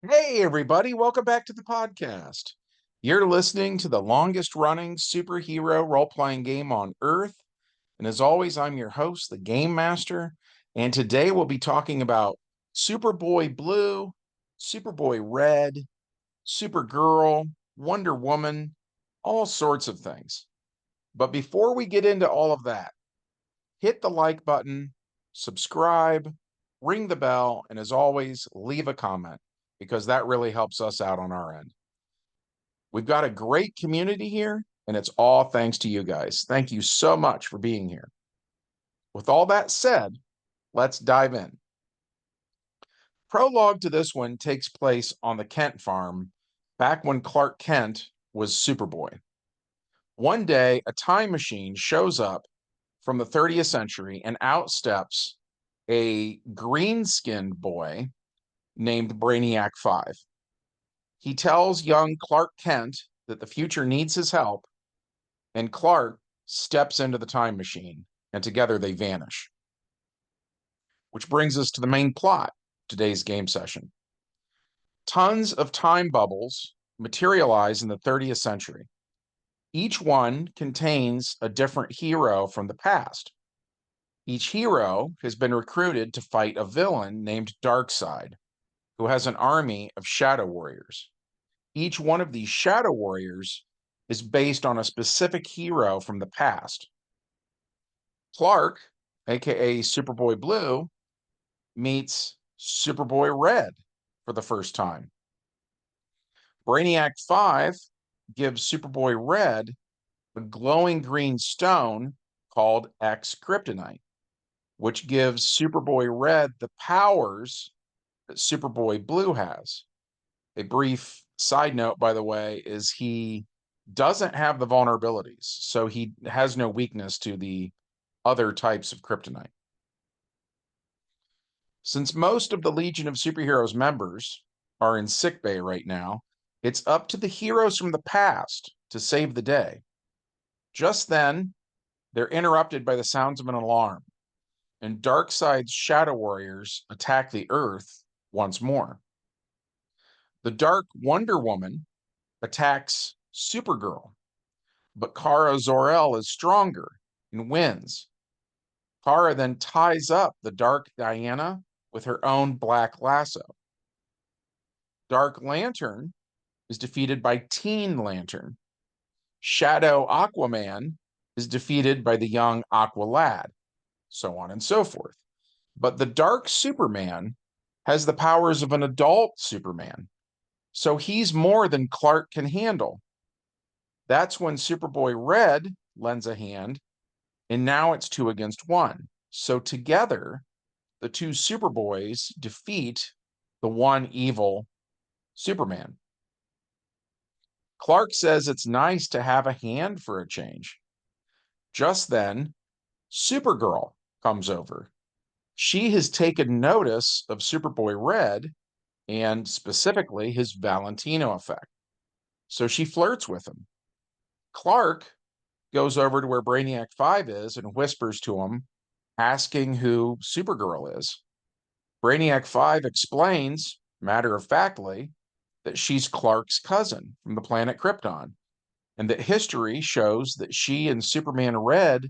Hey, everybody, welcome back to the podcast. You're listening to the longest running superhero role playing game on Earth. And as always, I'm your host, the Game Master. And today we'll be talking about Superboy Blue, Superboy Red, Supergirl, Wonder Woman, all sorts of things. But before we get into all of that, hit the like button, subscribe, ring the bell, and as always, leave a comment because that really helps us out on our end. We've got a great community here, and it's all thanks to you guys. Thank you so much for being here. With all that said, let's dive in. Prologue to this one takes place on the Kent farm back when Clark Kent was Superboy. One day, a time machine shows up from the 30th century and outsteps a green skinned boy named Brainiac 5. He tells young Clark Kent that the future needs his help, and Clark steps into the time machine, and together they vanish. Which brings us to the main plot of today's game session. Tons of time bubbles materialize in the 30th century. Each one contains a different hero from the past. Each hero has been recruited to fight a villain named Darkseid, who has an army of shadow warriors. Each one of these shadow warriors is based on a specific hero from the past. Clark, aka Superboy Blue, meets Superboy Red for the first time. Brainiac 5 gives Superboy Red a glowing green stone called X Kryptonite, which gives Superboy Red the powers that Superboy Blue has. A brief side note, by the way, is he doesn't have the vulnerabilities, so he has no weakness to the other types of kryptonite. Since most of the Legion of Superheroes members are in sickbay right now, it's up to the heroes from the past to save the day. Just then, they're interrupted by the sounds of an alarm, and Darkseid's Shadow Warriors attack the Earth once more. The Dark Wonder Woman attacks Supergirl, but Kara Zor-El is stronger and wins. Kara then ties up the Dark Diana with her own black lasso. Dark Lantern is defeated by Teen Lantern. Shadow Aquaman is defeated by the young Aqualad, so on and so forth. But the Dark Superman has the powers of an adult Superman, so he's more than Clark can handle. That's when Superboy Red lends a hand, and now it's 2 against 1. So together, the two Superboys defeat the one evil Superman. Clark says it's nice to have a hand for a change. Just then, Supergirl comes over. She has taken notice of Superboy Red and specifically his Valentino effect. So she flirts with him. Clark goes over to where Brainiac 5 is and whispers to him, asking who Supergirl is. Brainiac 5 explains, matter of factly, that she's Clark's cousin from the planet Krypton, and that history shows that she and Superman Red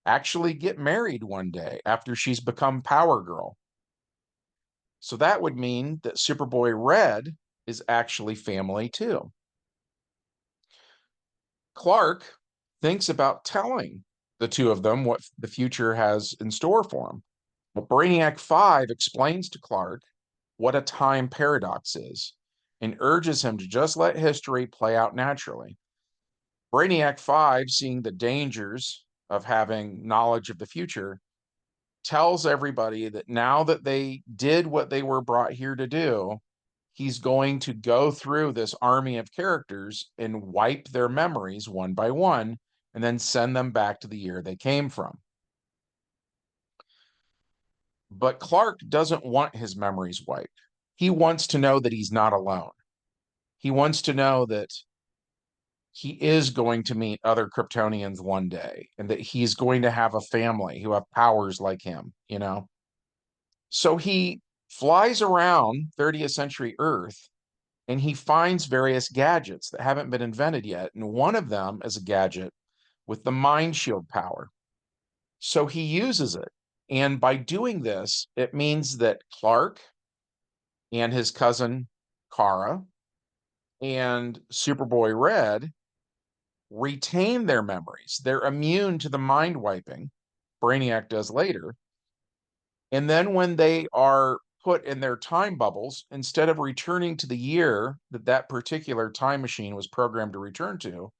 actually get married one day after she's become Powergirl. So that would mean that Superboy Red is actually family too. Clark thinks about telling the two of them what the future has in store for him. But Brainiac 5 explains to Clark what a time paradox is and urges him to just let history play out naturally. Brainiac 5, seeing the dangers of having knowledge of the future, tells everybody that now that they did what they were brought here to do, he's going to go through this army of characters and wipe their memories one by one and then send them back to the year they came from. But Clark doesn't want his memories wiped. He wants to know that he's not alone. He wants to know that he is going to meet other Kryptonians one day and that he's going to have a family who have powers like him. So he flies around 30th century Earth and he finds various gadgets that haven't been invented yet. And one of them is a gadget with the mind shield power. So he uses it. And by doing this, it means that Clark and his cousin Kara and Superboy Red retain their memories. They're immune to the mind wiping Brainiac does later. And then when they are put in their time bubbles, instead of returning to the year that that particular time machine was programmed to return to,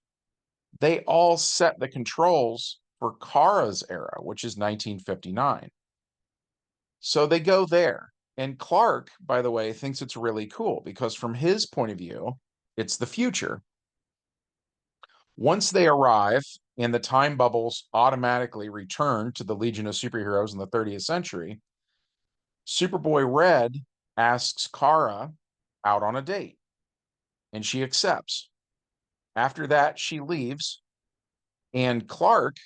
they all set the controls for Kara's era, which is 1959. So they go there. And Clark, by the way, thinks it's really cool because from his point of view, it's the future. Once they arrive and the time bubbles automatically return to the Legion of Superheroes in the 30th century, Superboy Red asks Kara out on a date, and she accepts. After that, she leaves, and Clark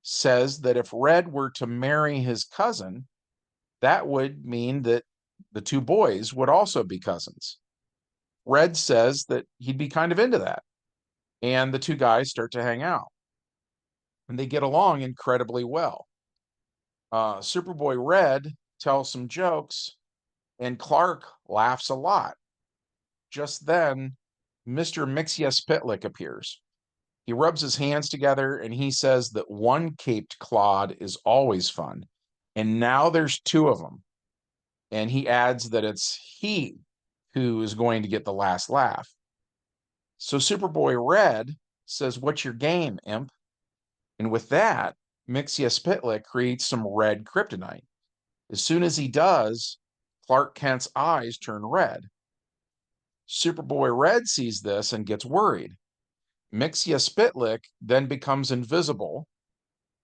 says that if Red were to marry his cousin, that would mean that the two boys would also be cousins. Red says that he'd be kind of into that, and the two guys start to hang out, and they get along incredibly well. Superboy Red tells some jokes, and Clark laughs a lot. Just then, Mr. Mxyzptlk appears. He rubs his hands together and he says that one caped clod is always fun. And now there's two of them. And he adds that it's he who is going to get the last laugh. So Superboy Red says, "What's your game, imp?" And with that, Mxyzptlk creates some red kryptonite. As soon as he does, Clark Kent's eyes turn red. Superboy Red sees this and gets worried. Mxyzptlk then becomes invisible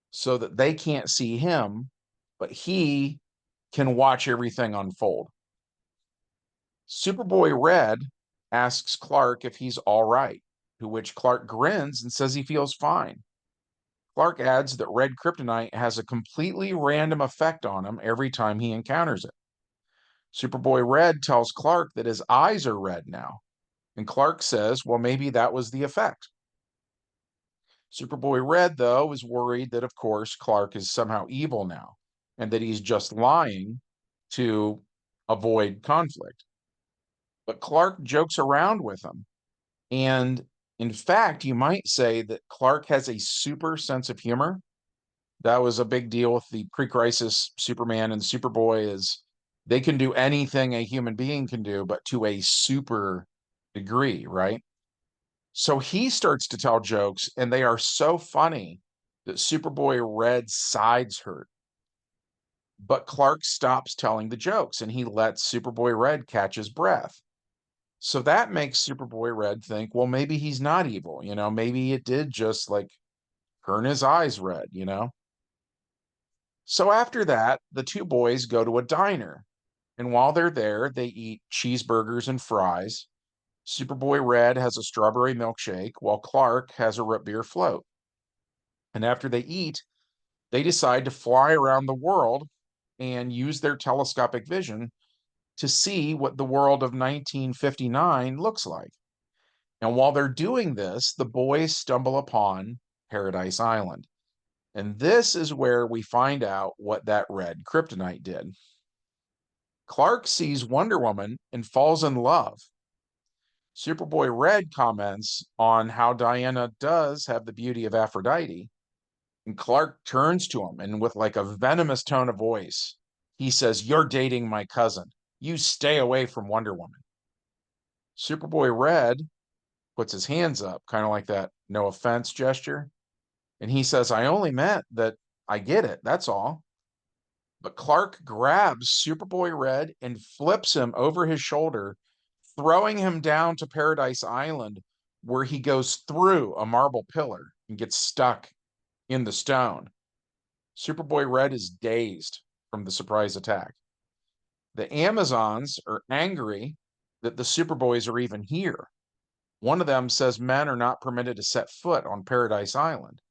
so that they can't see him, but he can watch everything unfold. Superboy Red asks Clark if he's all right, to which Clark grins and says he feels fine. Clark adds that red kryptonite has a completely random effect on him every time he encounters it. Superboy Red tells Clark that his eyes are red now, and Clark says, well, maybe that was the effect. Superboy Red, though, is worried that, of course, Clark is somehow evil now and that he's just lying to avoid conflict. But Clark jokes around with him. And in fact, you might say that Clark has a super sense of humor. That was a big deal with the pre-crisis Superman and Superboy is they can do anything a human being can do, but to a super degree, right? So he starts to tell jokes, and they are so funny that Superboy Red's sides hurt. But Clark stops telling the jokes and he lets Superboy Red catch his breath. So that makes Superboy Red think, well, maybe he's not evil, maybe it did just like turn his eyes red. So after that, the two boys go to a diner. And while they're there, they eat cheeseburgers and fries. Superboy Red has a strawberry milkshake, while Clark has a root beer float. And after they eat, they decide to fly around the world and use their telescopic vision to see what the world of 1959 looks like. And while they're doing this, the boys stumble upon Paradise Island. And this is where we find out what that red kryptonite did. Clark sees Wonder Woman and falls in love. Superboy Red comments on how Diana does have the beauty of Aphrodite. And Clark turns to him and with like a venomous tone of voice, he says, "You're dating my cousin. You stay away from Wonder Woman." Superboy Red puts his hands up, kind of like that no offense gesture. And he says, "I only meant that I get it. That's all." But Clark grabs Superboy Red and flips him over his shoulder, throwing him down to Paradise Island, where he goes through a marble pillar and gets stuck in the stone. Superboy Red is dazed from the surprise attack. The Amazons are angry that the Superboys are even here. One of them says men are not permitted to set foot on Paradise Island.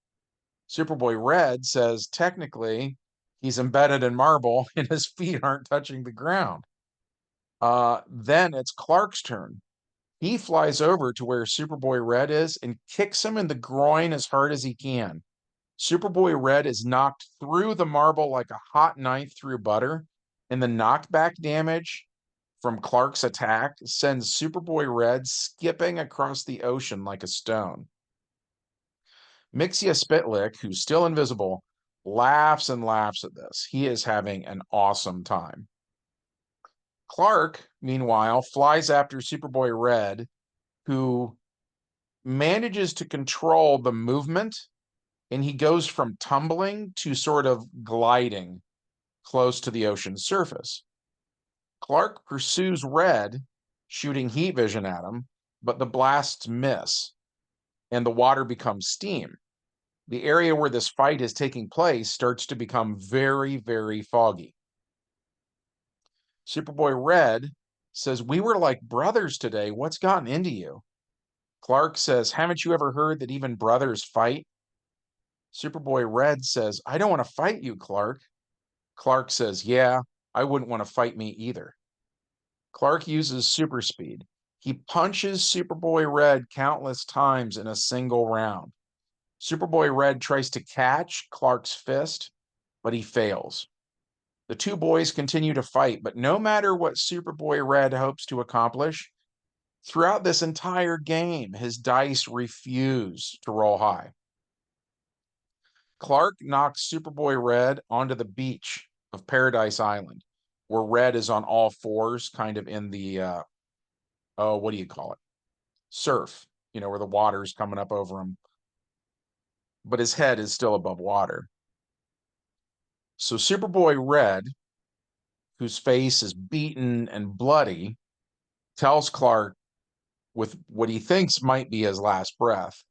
Superboy Red says technically he's embedded in marble and his feet aren't touching the ground. Then it's Clark's turn. He flies over to where Superboy Red is and kicks him in the groin as hard as he can. Superboy Red is knocked through the marble like a hot knife through butter, and the knockback damage from Clark's attack sends Superboy Red skipping across the ocean like a stone. Mixia Spitlick, who's still invisible, laughs and laughs at this. He is having an awesome time. Clark, meanwhile, flies after Superboy Red, who manages to control the movement, and he goes from tumbling to sort of gliding close to the ocean's surface. Clark pursues Red, shooting heat vision at him, but the blasts miss, and the water becomes steam. The area where this fight is taking place starts to become very, very foggy. Superboy Red says, "We were like brothers today. What's gotten into you?" Clark says, "Haven't you ever heard that even brothers fight?" Superboy Red says, "I don't want to fight you, Clark." Clark says, "Yeah, I wouldn't want to fight me either." Clark uses super speed. He punches Superboy Red countless times in a single round. Superboy Red tries to catch Clark's fist, but he fails. The two boys continue to fight, but no matter what Superboy Red hopes to accomplish, throughout this entire game, his dice refuse to roll high. Clark knocks Superboy Red onto the beach of Paradise Island, where Red is on all fours, kind of in the, what do you call it? Surf, where the water's coming up over him, but his head is still above water. So Superboy Red, whose face is beaten and bloody, tells Clark, with what he thinks might be his last breath,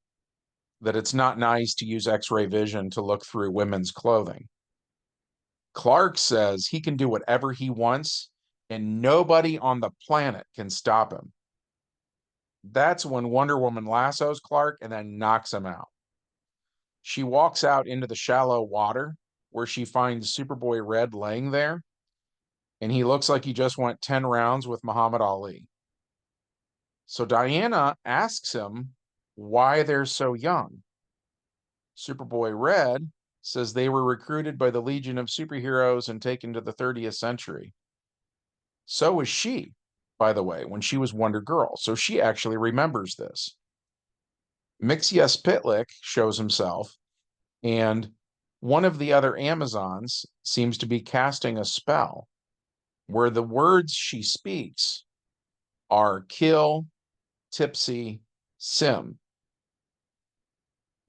that it's not nice to use X-ray vision to look through women's clothing. Clark says he can do whatever he wants, and nobody on the planet can stop him. That's when Wonder Woman lassos Clark and then knocks him out. She walks out into the shallow water where she finds Superboy Red laying there, and he looks like he just went 10 rounds with Muhammad Ali. So Diana asks him why they're so young. Superboy Red says they were recruited by the Legion of Superheroes and taken to the 30th century. So was she, by the way, when she was Wonder Girl. So she actually remembers this. Mixius Pitlick shows himself, and one of the other Amazons seems to be casting a spell where the words she speaks are kill, tipsy, sim.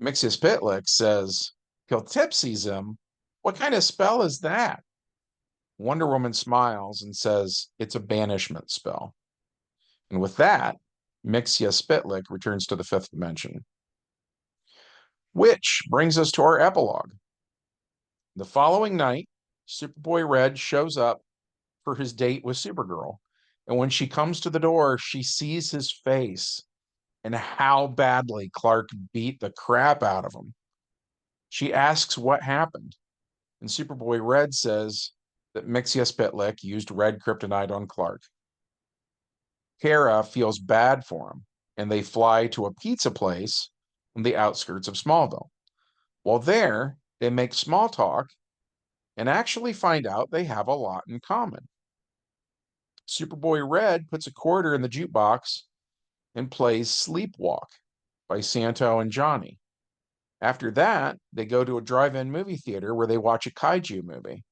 Mixius Pitlick says, "Kill tipsy, Zim? What kind of spell is that?" Wonder Woman smiles and says, "It's a banishment spell." And with that, Mixia Spitlick returns to the fifth dimension. Which brings us to our epilogue. The following night, Superboy Red shows up for his date with Supergirl. And when she comes to the door, she sees his face and how badly Clark beat the crap out of him. She asks what happened, and Superboy Red says that Mixia Spitlick used red kryptonite on Clark. Kara feels bad for him, and they fly to a pizza place on the outskirts of Smallville. While there, they make small talk and actually find out they have a lot in common. Superboy Red puts a quarter in the jukebox and plays Sleepwalk by Santo and Johnny. After that, they go to a drive-in movie theater where they watch a kaiju movie.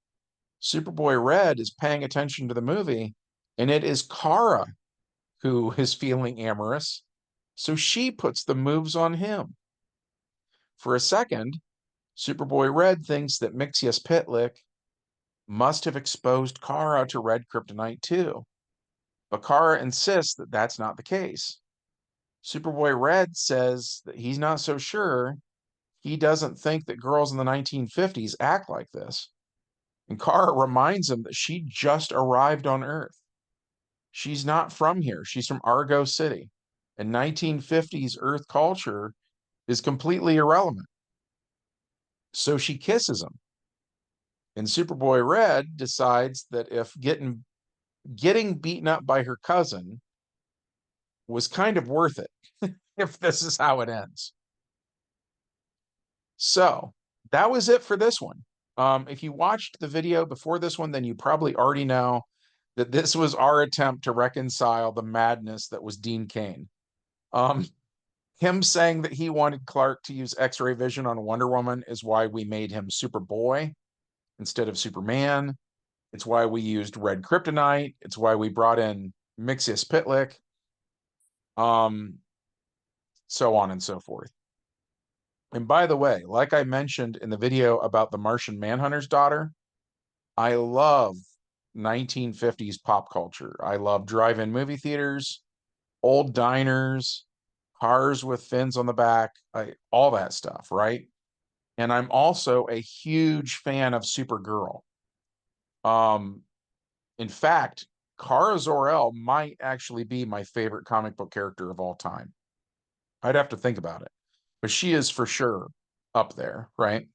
Superboy Red is paying attention to the movie, and it is Kara who is feeling amorous, so she puts the moves on him. For a second, Superboy Red thinks that Mixius Pitlick must have exposed Kara to red kryptonite too, but Kara insists that that's not the case. Superboy Red says that he's not so sure. He doesn't think that girls in the 1950s act like this. And Kara reminds him that she just arrived on Earth. She's not from here. She's from Argo City. And 1950s Earth culture is completely irrelevant. So she kisses him. And Superboy Red decides that if getting beaten up by her cousin was kind of worth it if this is how it ends. So that was it for this one. If you watched the video before this one, then you probably already know that this was our attempt to reconcile the madness that was Dean Cain. Um, him saying that he wanted Clark to use X-ray vision on Wonder Woman is why we made him Superboy instead of Superman. It's why we used red kryptonite. It's why we brought in Mixius Pitlick, um, so on and so forth. And by the way, like I mentioned in the video about the Martian Manhunter's daughter, I love 1950s pop culture. I love drive-in movie theaters, old diners, cars with fins on the back, all that stuff, right? And I'm also a huge fan of Supergirl. Um, in fact, Kara Zor-El might actually be my favorite comic book character of all time. I'd have to think about it, but she is for sure up there, right?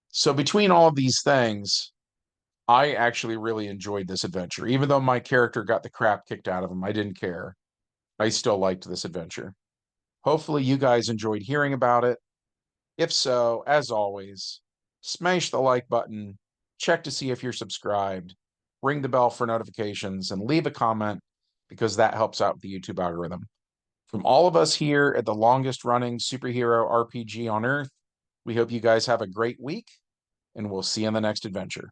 So between all of these things, I actually really enjoyed this adventure. Even though my character got the crap kicked out of him, I didn't care. I still liked this adventure. Hopefully, you guys enjoyed hearing about it. If so, as always, smash the like button, check to see if you're subscribed, ring the bell for notifications, and leave a comment because that helps out the YouTube algorithm. From all of us here at the longest running superhero RPG on Earth, we hope you guys have a great week, and we'll see you in the next adventure.